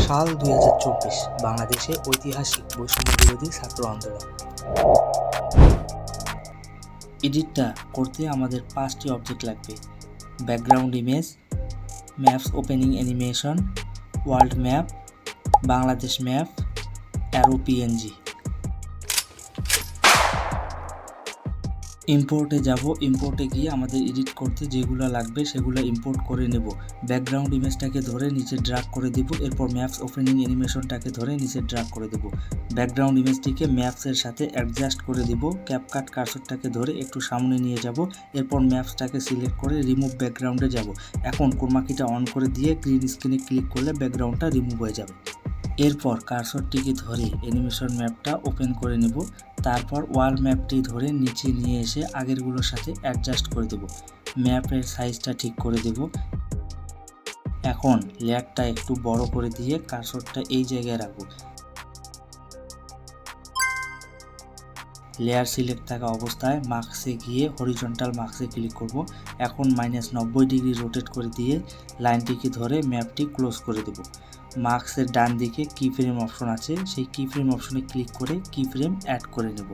সাল 2024 বাংলাদেশে ঐতিহাসিক বৈষম্য বিরোধী ছাত্র আন্দোলন। এডিটটা করতে আমাদের 5টি অবজেক্ট লাগবে: background image, maps opening animation, world map, Bangladesh map, arrow PNG. ইম্পোর্টে যাব। ইম্পোর্টে গিয়ে আমাদের এডিট করতে যেগুলো লাগবে সেগুলো ইম্পোর্ট করে নেব। ব্যাকগ্রাউন্ড ইমেজটাকে ধরে নিচে ড্র্যাগ করে দেব। এরপর ম্যাপস ওপেনিং অ্যানিমেশনটাকে ধরে নিচে ড্র্যাগ করে দেব। ব্যাকগ্রাউন্ড ইমেজটিকে ম্যাপসের সাথে অ্যাডজাস্ট করে দেব। ক্যাপকাট কার্সরটাকে ধরে একটু সামনে নিয়ে যাব। এরপর ম্যাপসটাকে সিলেক্ট করে রিমুভ ব্যাকগ্রাউন্ডে যাব। এখন ক্রোমাকিটা অন করে দিয়ে গ্রিন স্ক্রিনে ক্লিক করলে ব্যাকগ্রাউন্ডটা রিমুভ হয়ে যাবে। এরপর কার্সরটিকে ধরে অ্যানিমেশন ম্যাপটা ওপেন করে নেব। তারপর ওয়াল ম্যাপটি ধরে নিচে নিয়ে এসে আগেরগুলোর সাথে অ্যাডজাস্ট করে দেব। ম্যাপের সাইজটা ঠিক করে দেব। এখন লেয়ারটা একটু বড় করে দিয়ে কার্সরটা এই জায়গায় রাখবো। লেয়ার সিলেক্ট থাকা অবস্থায় মার্কসে গিয়ে হরিজন্টাল মার্কসে ক্লিক করব। এখন -90 ডিগ্রি রোটেট করে দিয়ে লাইনটিকে ধরে ম্যাপটি ক্লোজ করে দেব। মার্কসের ডান দিকে কি ফ্রেম অপশন আছে, সেই কি ফ্রেম অপশনে ক্লিক করে কি ফ্রেম অ্যাড করে নেব।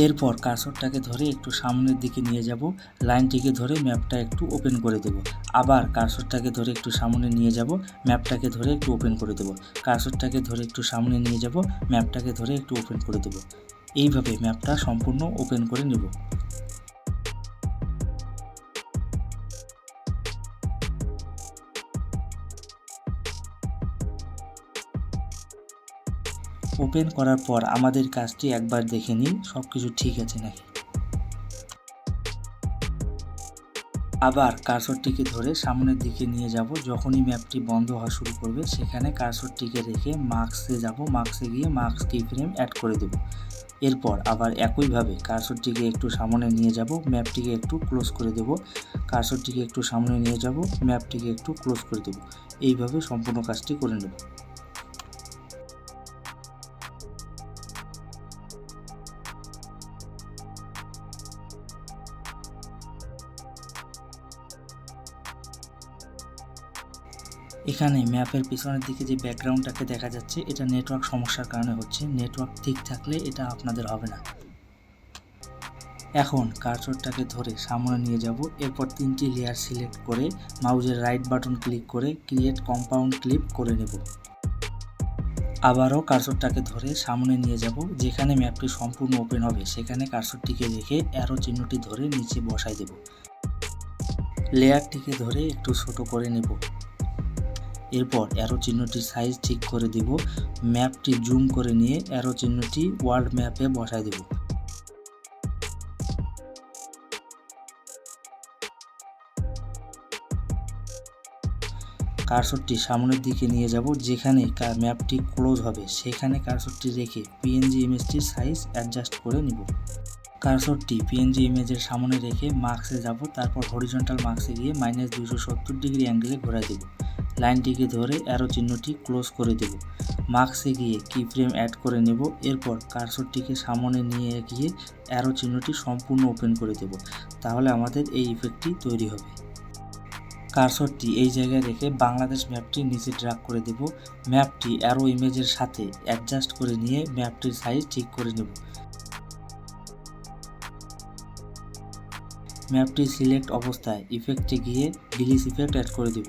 এরপর কার্সরটাকে ধরে একটু সামনের দিকে নিয়ে যাব। লাইনটিকে ধরে ম্যাপটা একটু ওপেন করে দেব। আবার কার্সরটাকে ধরে একটু সামনে নিয়ে যাব। ম্যাপটাকে ধরে একটু ওপেন করে দেব। কার্সরটাকে ধরে একটু সামনে নিয়ে যাব। ম্যাপটাকে ধরে একটু ওপেন করে দেব। এইভাবে ম্যাপটা সম্পূর্ণ ওপেন করে নেব। ওপেন করার পর আমাদের কাজটি একবার দেখে নিই সব কিছু ঠিক আছে নাকি। আবার কার্সরটিকে ধরে সামনের দিকে নিয়ে যাব। যখনই ম্যাপটি বন্ধ হওয়া শুরু করবে সেখানে কার্সরটিকে রেখে মার্কসে যাব। মার্কসে গিয়ে মার্কস কি ফ্রেম অ্যাড করে দেব। এরপর আবার একইভাবে কার্সরটিকে একটু সামনে নিয়ে যাব। ম্যাপটিকে একটু ক্লোজ করে দেব। কার্সরটিকে একটু সামনে নিয়ে যাব। ম্যাপটিকে একটু ক্লোজ করে দেব। এইভাবে সম্পূর্ণ কাজটি করে নেব। এখানে ম্যাপের পিছনের দিকে যে ব্যাকগ্রাউন্ডটাকে দেখা যাচ্ছে এটা নেটওয়ার্ক সমস্যার কারণে হচ্ছে। নেটওয়ার্ক ঠিক থাকলে এটা আপনাদের হবে না। এখন কার্সরটাকে ধরে সামনে নিয়ে যাব। এরপর 3টি লেয়ার সিলেক্ট করে মাউসের রাইট বাটন ক্লিক করে ক্রিয়েট কম্পাউন্ড ক্লিপ করে নেব। আবারও কার্সরটাকে ধরে সামনে নিয়ে যাব। যেখানে ম্যাপটি সম্পূর্ণ ওপেন হবে সেখানে কার্সরটিকে রেখে অ্যারো চিহ্নটি ধরে নিচে বসাই দেব। লেয়ারটিকে ধরে একটু ছোট করে নেব। এরপর অ্যারো চিহ্নটির সাইজ ঠিক করে দেব। ম্যাপটি জুম করে নিয়ে অ্যারো চিহ্নটি ওয়ার্ল্ড ম্যাপে বসায় দেব। কার্সরটি সামনের দিকে নিয়ে যাব। যেখানে ম্যাপটি ক্লোজ হবে সেখানে কার্সরটি রেখে পিএনজি ইমেজটির সাইজ অ্যাডজাস্ট করে নিব। কার্সরটি পিএনজি ইমেজের সামনে রেখে মার্কসে যাব। তারপর হরিজন্টাল মার্কসে গিয়ে -270 ডিগ্রি অ্যাঙ্গেলে ঘোরায় দেব। লাইনটিকে ধরে অ্যারো চিহ্নটি ক্লোজ করে দেব। মার্কসে গিয়ে কি ফ্রেম অ্যাড করে নেব। এরপর কার্সরটিকে সামনে নিয়ে গিয়ে অ্যারো চিহ্নটি সম্পূর্ণ ওপেন করে দেব। তাহলে আমাদের এই ইফেক্টটি তৈরি হবে। কার্সরটি এই জায়গায় রেখে বাংলাদেশ ম্যাপটি নিচে ড্র্যাগ করে দেব। ম্যাপটি অ্যারো ইমেজের সাথে অ্যাডজাস্ট করে নিয়ে ম্যাপটির সাইজ ঠিক করে নেব। ম্যাপটি সিলেক্ট অবস্থায় ইফেক্টে গিয়ে গ্লিচ ইফেক্ট অ্যাড করে দেব।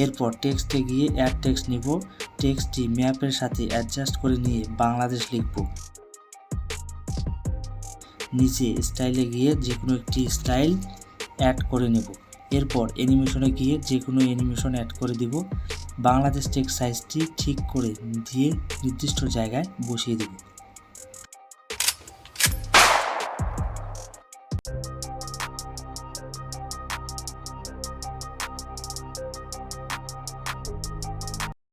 এরপর টেক্সটে গিয়ে অ্যাড টেক্সট নিব। টেক্সটটি ম্যাপের সাথে অ্যাডজাস্ট করে নিয়ে বাংলাদেশ লিখব। নিচে স্টাইলে গিয়ে যে কোনো একটি স্টাইল অ্যাড করে নেব। এরপর অ্যানিমেশনে গিয়ে যে কোনো অ্যানিমেশন অ্যাড করে দিব। বাংলাদেশ টেক্সট সাইজটি ঠিক করে দিয়ে নির্দিষ্ট জায়গায় বসিয়ে দেব।